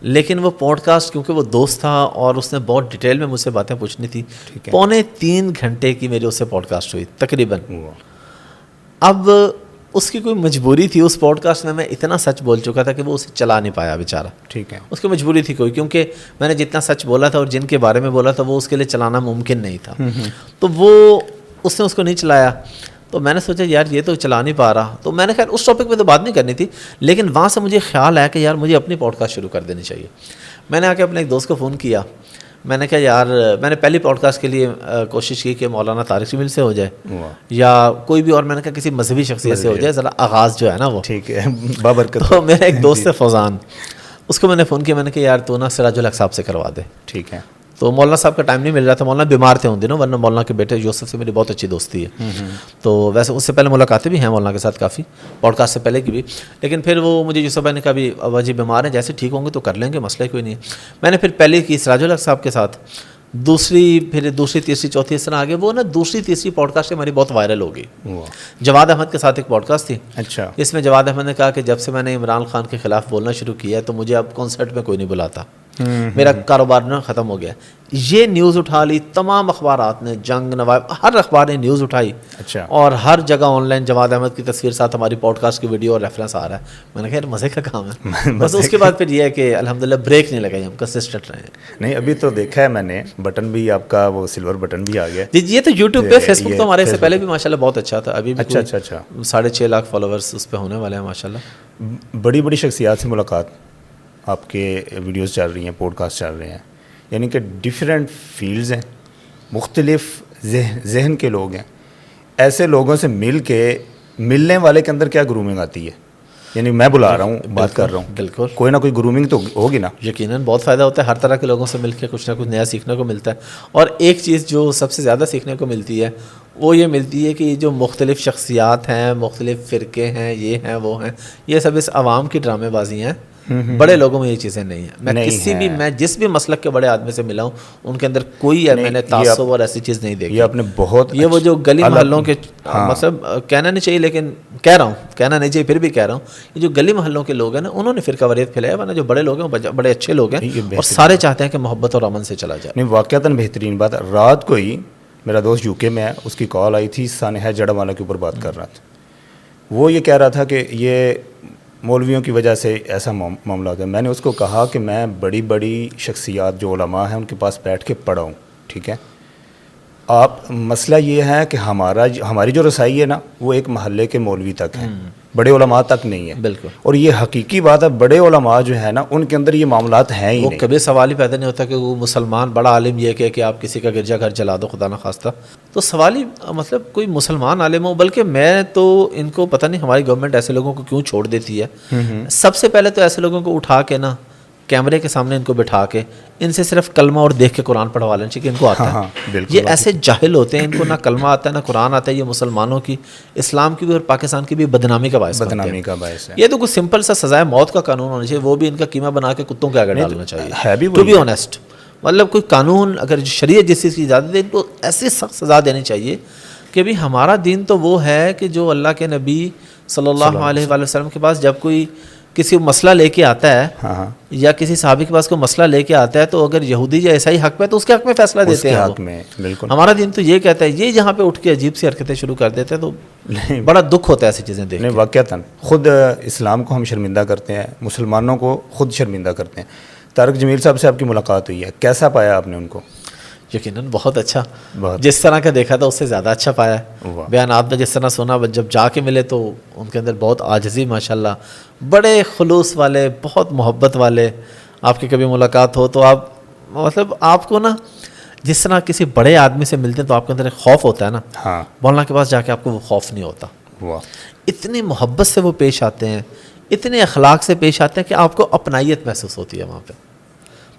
لیکن وہ پوڈ کاسٹ کیونکہ وہ دوست تھا اور اس نے بہت ڈیٹیل میں مجھ سے باتیں پوچھنی تھی, 2.25 گھنٹے کی میری اس سے پوڈ کاسٹ ہوئی تقریباً. اب اس کی کوئی مجبوری تھی, اس پوڈ کاسٹ میں اتنا سچ بول چکا تھا کہ وہ اسے چلا نہیں پایا بیچارہ. ٹھیک ہے. اس کی مجبوری تھی کوئی, کیونکہ میں نے جتنا سچ بولا تھا اور جن کے بارے میں بولا تھا وہ اس کے لیے چلانا ممکن نہیں تھا. تو وہ اس نے اس کو نہیں چلایا. تو میں نے سوچا یار یہ تو چلا نہیں پا رہا, تو میں نے خیر اس ٹاپک پہ تو بات نہیں کرنی تھی, لیکن وہاں سے مجھے خیال آیا کہ یار مجھے اپنی پوڈ کاسٹ شروع کر دینی چاہیے. میں نے آ کے اپنے ایک دوست کو فون کیا, میں نے کہا یار میں نے پہلی پوڈ کاسٹ کے لیے کوشش کی کہ مولانا طارق جمیل سے ہو جائے یا کوئی بھی, اور میں نے کہا کسی مذہبی شخصیت سے ہو جائے, ذرا آغاز جو ہے نا وہ. ٹھیک ہے, بابرکت. تو میرا ایک دوست ہے فوزان, اس کو میں نے فون کیا, میں نے کہا یار تو نا سراج الحق صاحب سے کروا دے. ٹھیک ہے. تو مولانا صاحب کا ٹائم نہیں مل رہا تھا, مولانا بیمار تھے ان دنوں, ورنہ مولانا کے بیٹے یوسف سے میری بہت اچھی دوستی ہے. تو ویسے اس سے پہلے ملاقاتیں بھی ہیں مولانا کے ساتھ کافی, پوڈ کاسٹ سے پہلے کی بھی, لیکن پھر وہ مجھے یوسف بھائی نے کہا بھی ابا جی بیمار ہیں, جیسے ٹھیک ہوں گے تو کر لیں گے, مسئلہ کوئی نہیں ہے. میں نے پھر پہلے کی سراج الحق صاحب کے ساتھ, دوسری پھر دوسری تیسری چوتھی اس طرح آگے. وہ نا دوسری تیسری پوڈ کاسٹ ہماری بہت وائرل ہو گئی. جواد احمد کے ساتھ ایک پوڈ کاسٹ تھی. اچھا. اس میں جواد احمد نے کہا کہ جب سے میں نے عمران خان کے خلاف بولنا شروع کیا تو مجھے اب کنسرٹ میں کوئی نہیں بلاتا, میرا کاروبار نا ختم ہو گیا. یہ نیوز اٹھا لی تمام اخبارات نے, جنگ نواب, ہر اخبار نے نیوز اٹھائی. اچھا. اور ہر جگہ آن لائن جواد احمد کی تصویر ساتھ ہماری پوڈ کاسٹ کی ویڈیو اور ریفرنس آ رہا ہے. میں نے کہا یار مزے کا کام ہے. بس اس کے بعد پھر یہ ہے کہ الحمدللہ بریک نہیں لگائی, ہم کنسسٹنٹ رہے ہیں. نہیں ابھی تو دیکھا ہے میں نے, بٹن بھی آپ کا وہ سلور بٹن بھی آ گیا. جی یہ تو یوٹیوب پہ, فیس بک تو ہمارے سے پہلے بھی ماشاءاللہ بہت اچھا تھا, ابھی بھی اچھا اچھا اچھا 6.5 لاکھ فالوورس اس پہ ہونے والے ہیں ماشاءاللہ. بڑی بڑی شخصیات سے ملاقات, آپ کے ویڈیوز چل رہی ہیں, پوڈ کاسٹ چل رہے ہیں, یعنی کہ ڈفرینٹ فیلڈز ہیں, مختلف ذہن کے لوگ ہیں. ایسے لوگوں سے ملنے والے کے اندر کیا گرومنگ آتی ہے؟ یعنی میں بلا رہا ہوں, بات کر رہا ہوں, بالکل کوئی نہ کوئی گرومنگ تو ہوگی نا. یقیناً بہت فائدہ ہوتا ہے, ہر طرح کے لوگوں سے مل کے کچھ نہ کچھ نیا سیکھنے کو ملتا ہے. اور ایک چیز جو سب سے زیادہ سیکھنے کو ملتی ہے وہ یہ ملتی ہے کہ یہ جو مختلف شخصیات ہیں, مختلف فرقے ہیں, یہ ہیں وہ ہیں, یہ سب اس عوام کی ڈرامے بازی ہیں. بڑے لوگوں میں یہ چیزیں نہیں ہیں. میں جس بھی مسلک کے بڑے آدمی سے ملا ہوں ان کے اندر کوئی میں نے تعصب اور ایسی چیز نہیں دیکھی. یہ آپ نے بہت, یہ وہ جو گلی محلوں کے, مطلب کہنا نہیں چاہیے لیکن کہہ رہا ہوں, کہنا نہیں چاہیے پھر بھی کہہ رہا ہوں, یہ جو گلی محلوں کے لوگ ہیں نا انہوں نے فرقہ واریت پھیلایا, ورنہ جو بڑے لوگ ہیں بڑے اچھے لوگ ہیں اور سارے چاہتے ہیں کہ محبت اور امن سے چلا جائے. نہیں واقعتاً بہترین بات. رات کو ہی میرا دوست یو کے میں ہے, اس کی کال آئی تھی, سانحہ جڑا والا کے اوپر بات کر رہا تھا. وہ یہ کہہ رہا تھا کہ یہ مولویوں کی وجہ سے ایسا معاملہ ہوتا ہے. میں نے اس کو کہا کہ میں بڑی بڑی شخصیات جو علماء ہیں ان کے پاس بیٹھ کے پڑھا ہوں, ٹھیک ہے, آپ مسئلہ یہ ہے کہ ہماری جو رسائی ہے نا وہ ایک محلے کے مولوی تک ہے, بڑے علماء تک نہیں ہے. بالکل. اور یہ حقیقی بات ہے, بڑے علماء جو ہے نا ان کے اندر یہ معاملات ہیں ہی وہ نہیں. کبھی سوال ہی پیدا نہیں ہوتا کہ وہ مسلمان بڑا عالم یہ کہ آپ کسی کا گرجا گھر جلا دو خدا نخواستہ, تو سوال ہی مطلب کوئی مسلمان عالم ہو. بلکہ میں تو ان کو پتہ نہیں ہماری گورنمنٹ ایسے لوگوں کو کیوں چھوڑ دیتی ہے. سب سے پہلے تو ایسے لوگوں کو اٹھا کے نا کیمرے کے سامنے ان کو بٹھا کے ان سے صرف کلمہ اور دیکھ کے قرآن پڑھوا لینا چاہیے کہ ان کو آتا ہے. یہ ایسے جاہل ہوتے ہیں, ان کو نہ کلمہ آتا ہے نہ قرآن آتا ہے. یہ مسلمانوں کی, اسلام کی بھی اور پاکستان کی بھی بدنامی کا باعث ہے. یہ تو کچھ سمپل سا سزائے موت کا قانون ہونا چاہیے, وہ بھی ان کا قیمہ بنا کے کتوں کے آگے ڈالنا چاہیے. ٹو بی آنیسٹ, مطلب کوئی قانون اگر شریعت جس چیز کی اجازت دے ان کو ایسی سخت سزا دینی چاہیے کہ بھی ہمارا دین تو وہ ہے کہ جو اللہ کے نبی صلی اللہ علیہ وآلہ وسلم کے پاس جب کوئی کسی مسئلہ لے کے آتا ہے یا کسی صحابی کے پاس کوئی مسئلہ لے کے آتا ہے تو اگر یہودی یا عیسائی حق میں تو اس کے حق میں فیصلہ دیتے ہیں. بالکل ہمارا دین تو یہ کہتا ہے. یہ جہاں پہ اٹھ کے عجیب سی حرکتیں شروع کر دیتے ہیں تو بڑا دکھ ہوتا ہے ایسی چیزیں دیکھ کے. واقعتاً خود اسلام کو ہم شرمندہ کرتے ہیں, مسلمانوں کو خود شرمندہ کرتے ہیں. طارق جمیل صاحب سے آپ کی ملاقات ہوئی ہے, کیسا پایا آپ نے ان کو؟ یقیناً بہت اچھا, جس طرح کا دیکھا تھا اس سے زیادہ اچھا پایا. بیانات میں جس طرح سنا, جب جا کے ملے تو ان کے اندر بہت عاجزی ماشاءاللہ, بڑے خلوص والے, بہت محبت والے. آپ کی کبھی ملاقات ہو تو آپ مطلب آپ کو نا جس طرح کسی بڑے آدمی سے ملتے ہیں تو آپ کے اندر ایک خوف ہوتا ہے نا, مولانا کے پاس جا کے آپ کو وہ خوف نہیں ہوتا. اتنی محبت سے وہ پیش آتے ہیں, اتنے اخلاق سے پیش آتے ہیں کہ آپ کو اپنائیت محسوس ہوتی ہے وہاں پہ.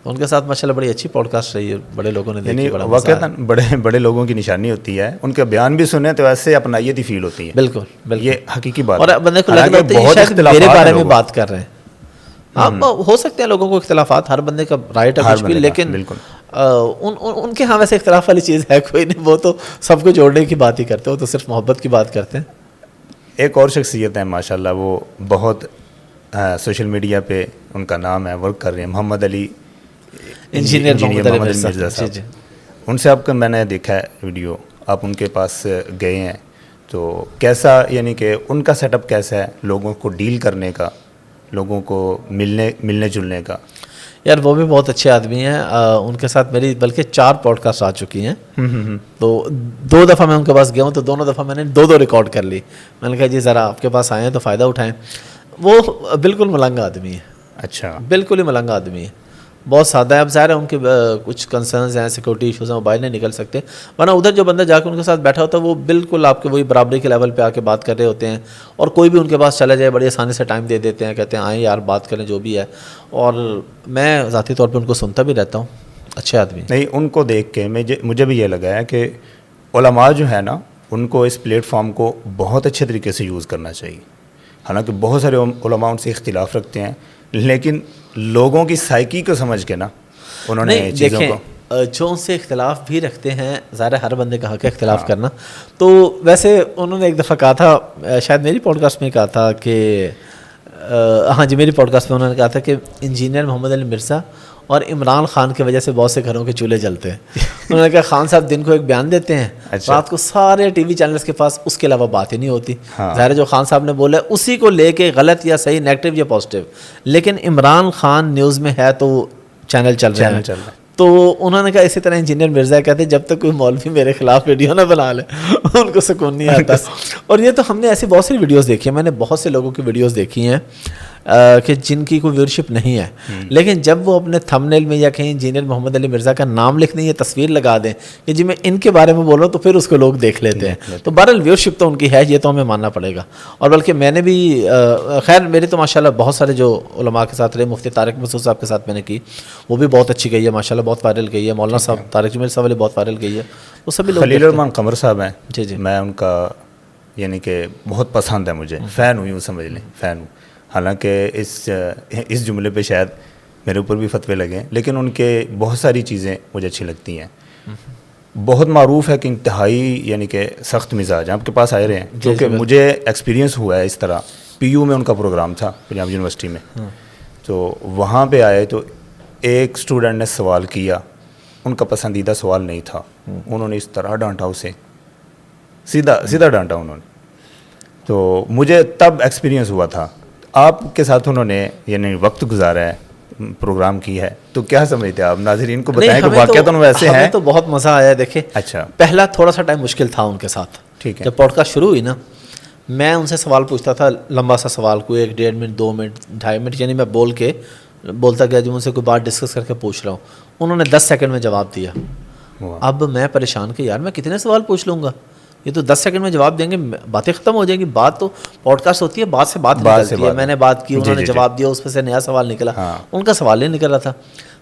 ان کے ساتھ ماشاءاللہ بڑی اچھی پوڈ کاسٹ رہی ہے, بڑے لوگوں نے دیکھی, بڑا مزہ آیا. واقعتاً بڑے لوگوں کی نشانی ہوتی ہے, ان کے بیان بھی سنیں تو ایسے اپنائیت ہی فیل ہوتی ہے. بالکل بالکل, یہ حقیقی بات اور بندے کو لگ رہا ہے شاید میرے بارے میں بات کر رہے ہیں. ہاں ہو سکتے ہیں لوگوں کو اختلافات, ہر بندے کا رائٹ ہے کچھ بھی, لیکن ان کے ہاں ویسے اختلاف والی چیز ہے کوئی نہیں, وہ تو سب کو جوڑنے کی بات ہی کرتے, وہ تو صرف محبت کی بات کرتے ہیں. ایک اور شخصیت ہے ماشاءاللہ, وہ بہت سوشل میڈیا پہ ان کا نام ہے, ورک کر رہے ہیں, محمد علی, انجینئر محمد علی مرزا صاحب. ان سے آپ کا میں نے دیکھا ہے ویڈیو, آپ ان کے پاس گئے ہیں, تو کیسا, یعنی کہ ان کا سیٹ اپ کیسا ہے لوگوں کو ڈیل کرنے کا, لوگوں کو ملنے جلنے کا؟ یار وہ بھی بہت اچھے آدمی ہیں, ان کے ساتھ میری بلکہ 4 پوڈ کاسٹ آ چکی ہیں. تو 2 دفعہ میں ان کے پاس گیا ہوں, تو دونوں دفعہ میں نے 2 ریکارڈ کر لی. میں نے کہا جی ذرا آپ کے پاس آئے ہیں تو فائدہ اٹھائیں. وہ بالکل ملنگ آدمی ہے. اچھا, بالکل ہی ملنگ آدمی ہے, بہت سادہ ہے. اب ظاہر ہے ان کے کچھ کنسرنز ہیں, سیکورٹی ایشوز ہیں, وہ باہر نہیں نکل سکتے, ورنہ ادھر جو بندہ جا کے ان کے ساتھ بیٹھا ہوتا ہے وہ بالکل آپ کے وہی برابری کے لیول پہ آ کے بات کر رہے ہوتے ہیں, اور کوئی بھی ان کے پاس چلا جائے بڑی آسانی سے ٹائم دے دیتے ہیں, کہتے ہیں آئیں یار بات کریں جو بھی ہے. اور میں ذاتی طور پہ ان کو سنتا بھی رہتا ہوں, اچھے آدمی. نہیں, ان کو دیکھ کے مجھے بھی یہ لگا ہے کہ علماء جو ہے نا, ان کو اس پلیٹ فارم کو بہت اچھے طریقے سے یوز کرنا چاہیے. حالانکہ بہت سارے علماء ان سے اختلاف رکھتے ہیں, لیکن لوگوں کی سائیکی کو سمجھ کے نا انہوں نے چیزوں کو, جو ان سے اختلاف بھی رکھتے ہیں, ظاہر ہر بندے کا حق ہے اختلاف کرنا. تو ویسے انہوں نے ایک دفعہ کہا تھا, شاید میری پوڈ کاسٹ میں کہا تھا کہ ہاں جی میری پوڈ کاسٹ میں انہوں نے کہا تھا کہ انجینئر محمد علی مرزا اور عمران خان کی وجہ سے بہت سے گھروں کے چولہے جلتے ہیں. انہوں نے کہا خان صاحب دن کو ایک بیان دیتے ہیں, رات کو سارے ٹی وی چینلز کے پاس اس کے علاوہ بات ہی نہیں ہوتی. ظاہر ہے جو خان صاحب نے بولا اسی کو لے کے غلط یا صحیح, نیگیٹو یا پازیٹیو, لیکن عمران خان نیوز میں ہے تو چینل چل رہے ہیں. تو انہوں نے کہا اسی طرح انجینئر مرزا کہتے جب تک کوئی مولوی میرے خلاف ویڈیو نہ بنا لے ان کو سکون نہیں آتا. اور یہ تو ہم نے ایسی بہت سی ویڈیوز دیکھی ہیں, میں نے بہت سے لوگوں کی ویڈیوز دیکھی ہیں کہ جن کی کوئی ویورشپ نہیں ہے, لیکن جب وہ اپنے تھم نیل میں یا کہیں انجینئر محمد علی مرزا کا نام لکھ دیں یا تصویر لگا دیں کہ جی میں ان کے بارے میں بول رہا ہوں, تو پھر اس کو لوگ دیکھ لیتے ہیں. تو بہرحال ویورشپ تو ان کی ہے, یہ تو ہمیں ماننا پڑے گا. اور بلکہ میں نے بھی خیر میری تو ماشاءاللہ بہت سارے جو علماء کے ساتھ رہے, مفتی طارق مسعود صاحب کے ساتھ میں نے کی, وہ بھی بہت اچھی گئی ہے ماشاءاللہ, بہت وائرل گئی ہے. مولانا صاحب طارق جمیل صاحب والی بہت وائرل گئی ہے. وہ سبھی لوگ, خلیل الرحمان قمر صاحب ہیں, جی جی, میں ان کا یعنی کہ بہت پسند ہے مجھے, فین ہوں, یوں سمجھ لیں فین ہوں. حالانکہ اس جملے پہ شاید میرے اوپر بھی فتوے لگیں, لیکن ان کے بہت ساری چیزیں مجھے اچھی لگتی ہیں. بہت معروف ہے کہ انتہائی یعنی کہ سخت مزاج ہیں. آپ کے پاس آئے رہے ہیں, جو کہ مجھے ایکسپیرینس ہوا ہے اس طرح. پی یو میں ان کا پروگرام تھا, پنجاب یونیورسٹی میں, تو وہاں پہ آئے تو ایک اسٹوڈنٹ نے سوال کیا, ان کا پسندیدہ سوال نہیں تھا, انہوں نے اس طرح ڈانٹا اسے, سیدھا ڈانٹا انہوں نے. تو مجھے تب ایکسپیرینس ہوا تھا. آپ کے ساتھ انہوں نے یعنی وقت گزارا ہے, پروگرام کی ہے, تو کیا سمجھتے ہیں آپ؟ ناظرین کو بتائیں کہ واقعات ویسے ہیں. ہمیں تو بہت مزہ آیا. دیکھیں اچھا, پہلا تھوڑا سا ٹائم مشکل تھا ان کے ساتھ. ٹھیک ہے, جب پوڈ کاسٹ شروع ہوئی نا, میں ان سے سوال پوچھتا تھا, لمبا سا سوال, کوئی 1 1.5 منٹ 2 منٹ 2.5 منٹ, یعنی میں بولتا گیا جو ان سے کوئی بات ڈسکس کر کے پوچھ رہا ہوں. انہوں نے 10 سیکنڈ میں جواب دیا. اب میں پریشان کہ یار میں کتنے سوال پوچھ لوں گا, یہ تو 10 سیکنڈ میں جواب دیں گے, باتیں ختم ہو جائیں گی. بات تو پوڈ کاسٹ ہوتی ہے, بات سے بات نکلتی ہے. میں نے بات کی, انہوں نے جواب دیا, اس پہ سے نیا سوال نکلا. ان کا سوال نہیں نکل رہا تھا.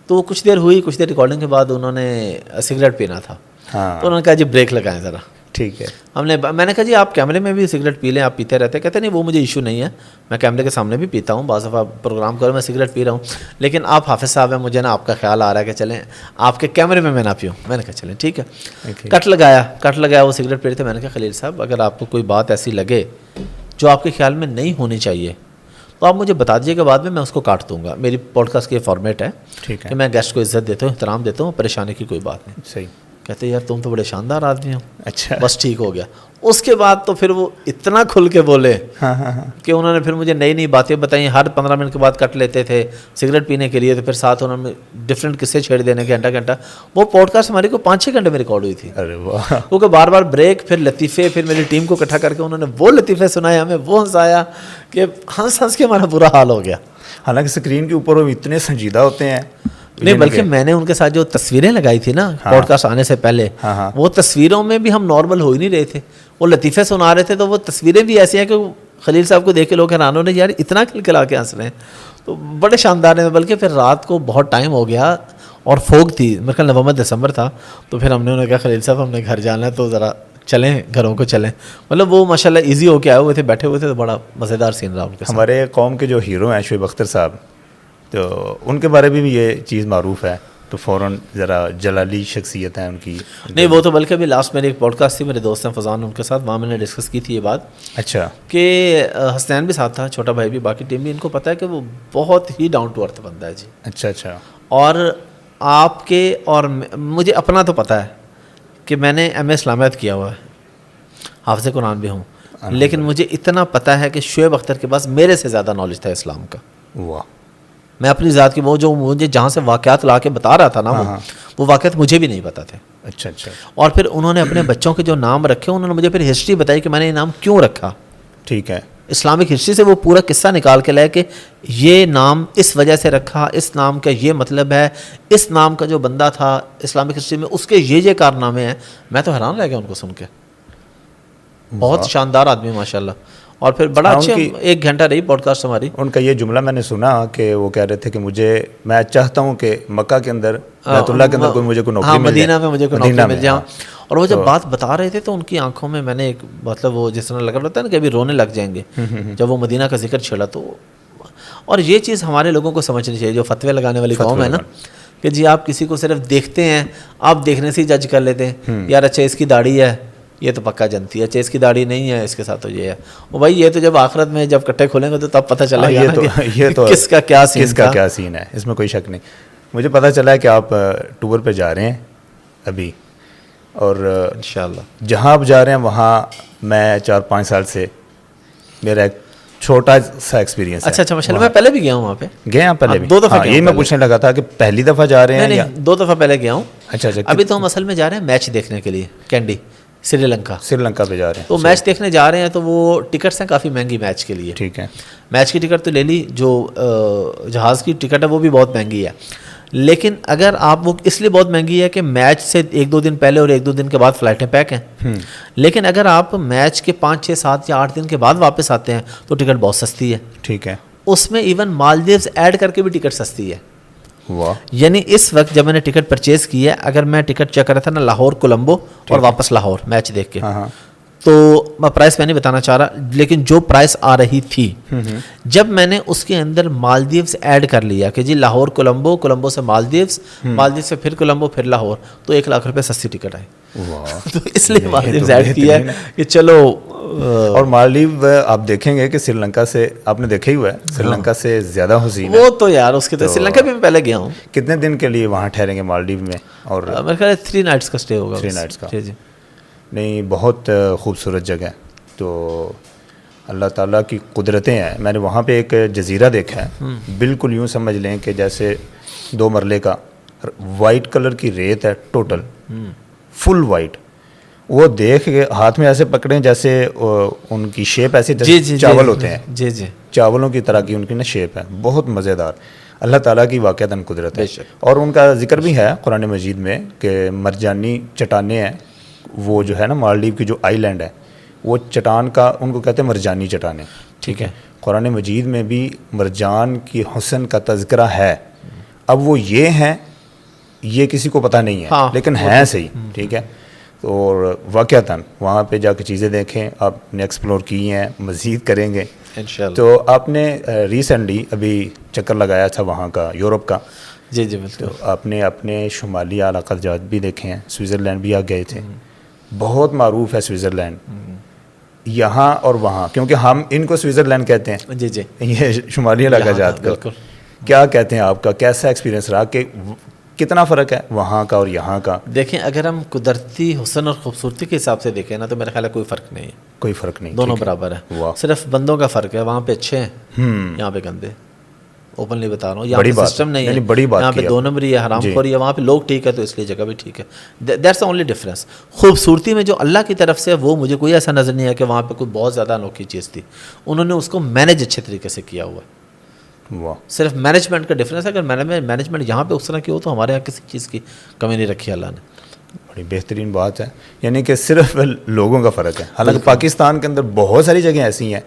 تو کچھ دیر ہوئی, کچھ دیر ریکارڈنگ کے بعد انہوں نے سگریٹ پینا تھا, تو انہوں نے کہا جی بریک لگائیں ذرا. ٹھیک ہے, میں نے کہا جی آپ کیمرے میں بھی سگریٹ پی لیں, آپ پیتے رہتے ہیں. کہتے نہیں وہ مجھے ایشو نہیں ہے, میں کیمرے کے سامنے بھی پیتا ہوں, بعض دفعہ پروگرام کروں میں سگریٹ پی رہا ہوں, لیکن آپ حافظ صاحب ہیں, مجھے نا آپ کا خیال آ رہا ہے کہ چلیں آپ کے کیمرے میں نہ پیوں. میں نے کہا چلیں ٹھیک ہے. کٹ لگایا, وہ سگریٹ پی رہے تھے. میں نے کہا خلیل صاحب اگر آپ کو کوئی بات ایسی لگے جو آپ کے خیال میں نہیں ہونی چاہیے تو آپ مجھے بتا دیجیے کہ بعد میں اس کو کاٹ دوں گا. میری پوڈ کاسٹ کی فارمیٹ ہے کہ میں گیسٹ کو عزت دیتا ہوں, احترام دیتا ہوں, پریشانی کی کوئی بات نہیں. صحیح. کہتے یار تم تو بڑے شاندار آدمی ہو. اچھا, بس ٹھیک ہو گیا. اس کے بعد تو پھر وہ اتنا کھل کے بولے کہ انہوں نے پھر مجھے نئی باتیں بتائیں. ہر 15 منٹ کے بعد کٹ لیتے تھے سگریٹ پینے کے لیے, تو پھر ساتھ انہوں نے ڈفرینٹ قصے چھیڑ دینے کے گھنٹہ. وہ پوڈ کاسٹ ہماری کو 5-6 گھنٹے میں ریکارڈ ہوئی تھی. ارے واہ, کیونکہ بار بار بریک, پھر لطیفے, پھر میری ٹیم کو اکٹھا کر کے انہوں نے وہ لطیفے سنائے, ہمیں وہ ہنسایا کہ ہنس کے ہمارا برا حال ہو گیا. حالانکہ اسکرین کے اوپر وہ اتنے سنجیدہ ہوتے ہیں. نہیں بلکہ میں نے ان کے ساتھ جو تصویریں لگائی تھی نا پوڈ کاسٹ آنے سے پہلے, وہ تصویروں میں بھی ہم نارمل ہو ہی نہیں رہے تھے. وہ لطیفے سنا رہے تھے, تو وہ تصویریں بھی ایسی ہیں کہ خلیل صاحب کو دیکھ کے لوگ حیران ہونے یار اتنا کھلکھلا کے ہنس رہے ہیں. تو بڑے شاندار ہیں. بلکہ پھر رات کو بہت ٹائم ہو گیا, اور فوگ تھی، میرے خیال نومبر دسمبر تھا. تو پھر ہم نے انہیں کہا خلیل صاحب ہم نے گھر جانا ہے تو ذرا چلیں گھروں کو چلیں. مطلب وہ ماشاء اللہ ایزی ہو کے آئے ہوئے تھے، بیٹھے ہوئے تھے، تو بڑا مزیدار سین رہا ان کے ساتھ. ہمارے قوم کے جو ہیرو ہیں شعیب اختر صاحب، تو ان کے بارے میں بھی یہ چیز معروف ہے، تو فوراً ذرا جلالی شخصیت ہیں ان کی. نہیں وہ تو بلکہ ابھی لاسٹ میری ایک پوڈ کاسٹ تھی میرے دوست ہیں فضان، ان کے ساتھ، وہاں میں نے ڈسکس کی تھی یہ بات اچھا کہ حسنین بھی ساتھ تھا، چھوٹا بھائی بھی، باقی ٹیم بھی، ان کو پتہ ہے کہ وہ بہت ہی ڈاؤن ٹو ارتھ بندہ ہے جی. اچھا اچھا. اور آپ کے اور مجھے اپنا تو پتہ ہے کہ میں نے ایم اے اسلامیات کیا ہوا ہے، حافظ قرآن بھی ہوں، لیکن مجھے اتنا پتہ ہے کہ شعیب اختر کے پاس میرے سے زیادہ نالج تھا اسلام کا. واہ. میں اپنی ذات کی، وہ جو مجھے جہاں سے واقعات لا کے بتا رہا تھا نا، وہ واقعات مجھے بھی نہیں پتہ تھے. اچھا اچھا. اور پھر انہوں نے اپنے بچوں کے جو نام رکھے، انہوں نے مجھے پھر ہسٹری بتائی کہ میں نے یہ نام کیوں رکھا. ٹھیک ہے. اسلامک ہسٹری سے وہ پورا قصہ نکال کے لائے کہ یہ نام اس وجہ سے رکھا، اس نام کا یہ مطلب ہے، اس نام کا جو بندہ تھا اسلامک ہسٹری میں اس کے یہ کارنامے ہیں. میں تو حیران رہ گیا ان کو سن کے. بہت شاندار آدمی ماشاء اللہ. اور پھر بڑا اچھا 1 گھنٹہ رہی پوڈ کاسٹ ہماری. ان کا یہ جملہ میں نے سنا کہ وہ کہہ رہے تھے کہ میں چاہتا ہوں کہ مکہ کے اندر، بیت اللہ کے اندر مجھے کوئی نوکری مل جائے، مدینہ میں مجھے کوئی نوکری مل جائے. اور وہ جب بات بتا رہے تھے تو ان کی آنکھوں میں نے ایک مطلب وہ جس طرح لگ رہا تھا نا کہ ابھی رونے لگ جائیں گے جب وہ مدینہ کا ذکر چھڑا. تو اور یہ چیز ہمارے لوگوں کو سمجھنی چاہیے جو فتوے لگانے والی قوم ہے نا، کہ جی آپ کسی کو صرف دیکھتے ہیں، آپ دیکھنے سے ہی جج کر لیتے ہیں یار اچھا اس کی داڑھی ہے یہ تو پکا جنتی ہے، اچھا اس کی داڑھی نہیں ہے اس کے ساتھ تو یہ ہے. وہ بھائی یہ تو جب آخرت میں جب کٹے کھولیں گے تو تب پتہ چلے گا یہ تو کس کا کیا سین، کس کا کیا سین ہے. اس میں کوئی شک نہیں. مجھے پتہ چلا ہے کہ آپ ٹور پہ جا رہے ہیں ابھی، اور انشاءاللہ جہاں آپ جا رہے ہیں وہاں میں 4-5 سال سے میرا ایک چھوٹا سا ایکسپیرینس ہے. اچھا ماشاء اللہ. میں پہلے بھی گیا ہوں وہاں پہ. گئے ہیں پہلے بھی؟ 2 دفعہ. یہی میں پوچھنے لگا تھا کہ پہلی دفعہ جا رہے ہیں یا 2 دفعہ پہلے گیا ہوں. اچھا اچھا. ابھی تو ہم اصل میں جا رہے ہیں میچ دیکھنے کے لیے، کینڈی سری لنکا پہ جا رہے ہیں. تو میچ دیکھنے جا رہے ہیں تو وہ ٹکٹس ہیں کافی مہنگی میچ کے لیے. ٹھیک ہے. میچ کی ٹکٹ تو لے لی، جو جہاز کی ٹکٹ ہے وہ بھی بہت مہنگی ہے. لیکن اگر آپ وہ اس لیے بہت مہنگی ہے کہ میچ سے 1-2 دن پہلے اور 1-2 دن کے بعد فلائٹیں پیک ہیں. لیکن اگر آپ میچ کے 5, 6, 7 یا 8 دن کے بعد واپس آتے ہیں تو ٹکٹ بہت سستی ہے. ٹھیک ہے. اس میں ایون مالدیوز ایڈ کر کے بھی ٹکٹ سستی ہے. واہ. یعنی اس وقت جب میں نے ٹکٹ پرچیز کی ہے، اگر میں ٹکٹ چیک کر رہا تھا نا لاہور کولمبو اور واپس لاہور میچ دیکھ کے، تو میں پرائس میں نہیں بتانا چاہ رہا، لیکن جو پرائس آ رہی تھی جب میں نے اس کے اندر مالدیوز ایڈ کر لیا کہ جی لاہور کولمبو، کولمبو سے مالدیوز، مالدیوز سے پھر کولمبو پھر لاہور، تو 1 لاکھ روپے سستی ٹکٹ آئی. تو اس لیے مالدیوز ایڈ کیا ہے کہ چلو. اور مالدیو آپ دیکھیں گے کہ سری لنکا سے، آپ نے دیکھا ہی ہوا ہے، سری لنکا سے زیادہ حسین ہے. وہ تو یار اس کے تو سری لنکا بھی میں پہلے گیا ہوں. کتنے دن کے لیے وہاں ٹھہریں گے مالدیو میں؟ اور میرے خیال 3 نائٹس کا اسٹے ہوگا. 3 نائٹس کا. جی. نہیں بہت خوبصورت جگہ. تو اللہ تعالیٰ کی قدرتیں ہیں. میں نے وہاں پہ ایک جزیرہ دیکھا ہے، بالکل یوں سمجھ لیں کہ جیسے 2 مرلے کا، وائٹ کلر کی ریت ہے ٹوٹل، فل وائٹ. وہ دیکھ کے ہاتھ میں ایسے پکڑیں جیسے ان کی شیپ ایسی جیسے چاول ہوتے ہیں. جی جی. چاولوں کی طرح کی ان کی نا شیپ ہے، بہت مزیدار. اللہ تعالیٰ کی واقعتاً قدرت ہے. اور ان کا ذکر بھی ہے قرآن مجید میں کہ مرجانی چٹانیں ہیں، وہ جو ہے نا مالدیو کی جو آئی لینڈ ہے، وہ چٹان کا ان کو کہتے ہیں مرجانی چٹانیں. ٹھیک ہے. قرآن مجید میں بھی مرجان کی حسن کا تذکرہ ہے. اب وہ یہ ہیں، یہ کسی کو پتہ نہیں ہے، لیکن ہیں صحیح. ٹھیک ہے. اور واقعتاً وہاں پہ جا کے چیزیں دیکھیں، آپ نے ایکسپلور کی ہیں، مزید کریں گے انشاءاللہ. تو آپ نے ریسنٹلی ابھی چکر لگایا تھا وہاں کا، یورپ کا. جی جی بالکل. تو آپ نے اپنے شمالی علاقہ جات بھی دیکھے ہیں، سوئٹزرلینڈ بھی آپ گئے تھے. بہت معروف ہے سوئٹزرلینڈ یہاں اور وہاں، کیونکہ ہم ان کو سوئٹزرلینڈ کہتے ہیں. جی جی. یہ شمالی علاقہ جات کا. کیا کہتے ہیں آپ کا کیسا ایکسپیرینس رہا، کہ کتنا فرق ہے وہاں کا اور یہاں کا؟ دیکھیں اگر ہم قدرتی حسن اور خوبصورتی کے حساب سے دیکھیں نا تو میرا خیال ہے کوئی فرق نہیں ہے. کوئی فرق نہیں، دونوں برابر ہیں. صرف بندوں کا فرق ہے، وہاں پہ اچھے ہیں، یہاں پہ گندے. اوپنلی بتا رہا ہوں، یہاں پہ سسٹم نہیں ہے، یہاں پہ 2 نمبری ہے، حرام خوری ہے. وہاں پہ لوگ ٹھیک ہے تو اس لیے جگہ بھی ٹھیک ہے. That's the only difference. خوبصورتی میں جو اللہ کی طرف سے وہ مجھے کوئی ایسا نظر نہیں ہے کہ وہاں پہ کوئی بہت زیادہ انوکھی چیز تھی. انہوں نے اس کو مینیج اچھے طریقے سے کیا ہوا ہے. صرف مینجمنٹ کا ڈفرینس ہے. اگر مینجمنٹ یہاں پہ اس طرح کی ہو تو ہمارے یہاں کسی چیز کی کمی نہیں رکھی اللہ نے. بڑی بہترین بات ہے. یعنی کہ صرف لوگوں کا فرق ہے. حالانکہ پاکستان کے اندر بہت ساری جگہیں ایسی ہیں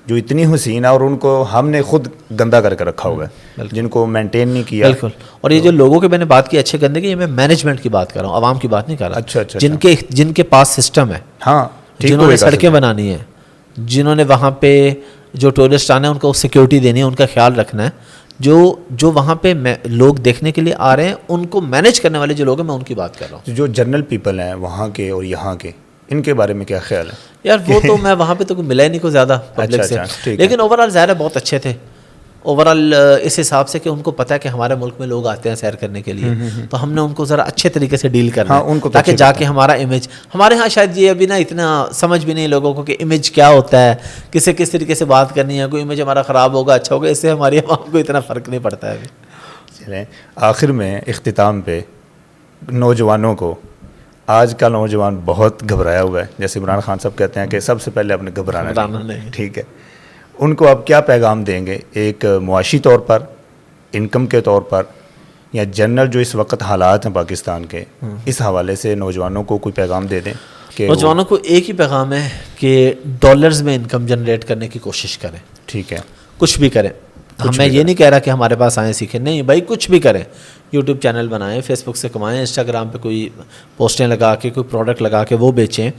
جو اتنی حسین ہے اور ان کو ہم نے خود گندا کر کے رکھا ہوا ہے, جن کو مینٹین نہیں کیا. بالکل. اور یہ جو لوگوں کے میں نے بات کی اچھے گندے کی, یہ میں مینجمنٹ کی بات کر رہا ہوں, عوام کی بات نہیں کر رہا. اچھا. جن کے پاس سسٹم ہے, ہاں, جنہوں نے سڑکیں بنانی ہیں, جنہوں نے وہاں پہ جو ٹورسٹ آنے ہیں ان کو سیکیورٹی دینی ہے, ان کا خیال رکھنا ہے, جو وہاں پہ لوگ دیکھنے کے لیے آ رہے ہیں ان کو مینیج کرنے والے جو لوگ ہیں, میں ان کی بات کر رہا ہوں. جو جنرل پیپل ہیں وہاں کے اور یہاں کے, ان کے بارے میں کیا خیال ہے؟ یار وہ تو میں وہاں پہ تو ملا ہی نہیں کو زیادہ پبلک سے, لیکن اوور آل ظاہر ہے بہت اچھے تھے. اوور آل اس حساب سے کہ ان کو پتہ ہے کہ ہمارے ملک میں لوگ آتے ہیں سیر کرنے کے لیے, تو ہم نے ان کو ذرا اچھے طریقے سے ڈیل کرنا ہے تاکہ جا کے ہمارا امیج, ہمارے ہاں شاید یہ ابھی نا اتنا سمجھ بھی نہیں لوگوں کو کہ امیج کیا ہوتا ہے, کسے کس طریقے سے بات کرنی ہے, کوئی امیج ہمارا خراب ہوگا اچھا ہوگا, اس سے ہماری عوام کو اتنا فرق نہیں پڑتا ہے ابھی. چلیں آخر میں اختتام پہ نوجوانوں کو, آج کا نوجوان بہت گھبرایا ہوا ہے, جیسے عمران خان صاحب کہتے ہیں کہ سب سے پہلے اپنے گھبرانا نہیں, ٹھیک ہے, ان کو آپ کیا پیغام دیں گے, ایک معاشی طور پر, انکم کے طور پر, یا جنرل جو اس وقت حالات ہیں پاکستان کے, اس حوالے سے نوجوانوں کو کوئی پیغام دے دیں؟ کہ نوجوانوں کو ایک ہی پیغام ہے کہ ڈالرز میں انکم جنریٹ کرنے کی کوشش کریں. میں کچھ بھی کریں, میں یہ نہیں کہہ رہا کہ ہمارے پاس آئیں سیکھیں, نہیں بھائی, کچھ بھی کریں, یوٹیوب چینل بنائیں, فیس بک سے کمائیں, انسٹاگرام پہ کوئی پوسٹیں لگا کے, کوئی پروڈکٹ لگا کے وہ بیچیں,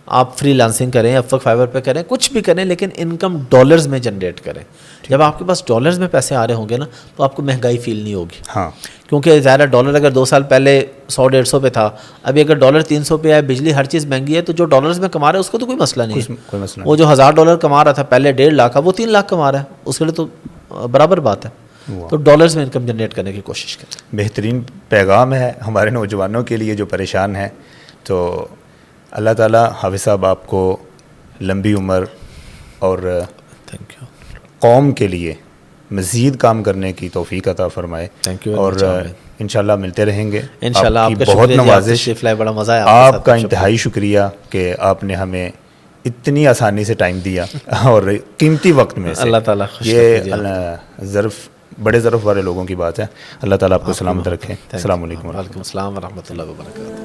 آپ فری لانسنگ کریں, اپ ورک فائبر پہ کریں, کچھ بھی کریں, لیکن انکم ڈالرز میں جنریٹ کریں. جب آپ کے پاس ڈالرز میں پیسے آ رہے ہوں گے نا, تو آپ کو مہنگائی فیل نہیں ہوگی. ہاں, کیونکہ ظاہر ڈالر اگر 2 سال پہلے 100-150 پہ تھا, ابھی اگر ڈالر 300 پہ ہے, بجلی ہر چیز مہنگی ہے, تو جو ڈالرز میں کما رہا ہے اس کو تو کوئی مسئلہ نہیں ہے. وہ جو $1000 کما رہا تھا پہلے 1.5 لاکھ کا, وہ 3 لاکھ کما رہا ہے, اس کے لیے تو برابر بات ہے. تو ڈالرز میں انکم جنریٹ کرنے کی کوشش کریں. بہترین پیغام ہے ہمارے نوجوانوں کے لیے جو پریشان ہیں. تو اللہ تعالیٰ حافظ صاحب آپ کو لمبی عمر اور قوم کے لیے مزید کام کرنے کی توفیق عطا فرمائے, اور انشاءاللہ ملتے رہیں گے. انشاءاللہ. آپ کا بہت نوازش, بڑا مزہ آیا, آپ کا انتہائی شکریہ کہ آپ نے ہمیں اتنی آسانی سے ٹائم دیا اور قیمتی وقت میں سے. اللہ تعالیٰ یہ بڑے ظرف والے لوگوں کی بات ہے. اللہ تعالیٰ آپ کو سلامت رکھے. السلام علیکم. وعلیکم السلام ورحمۃ اللہ وبرکاتہ.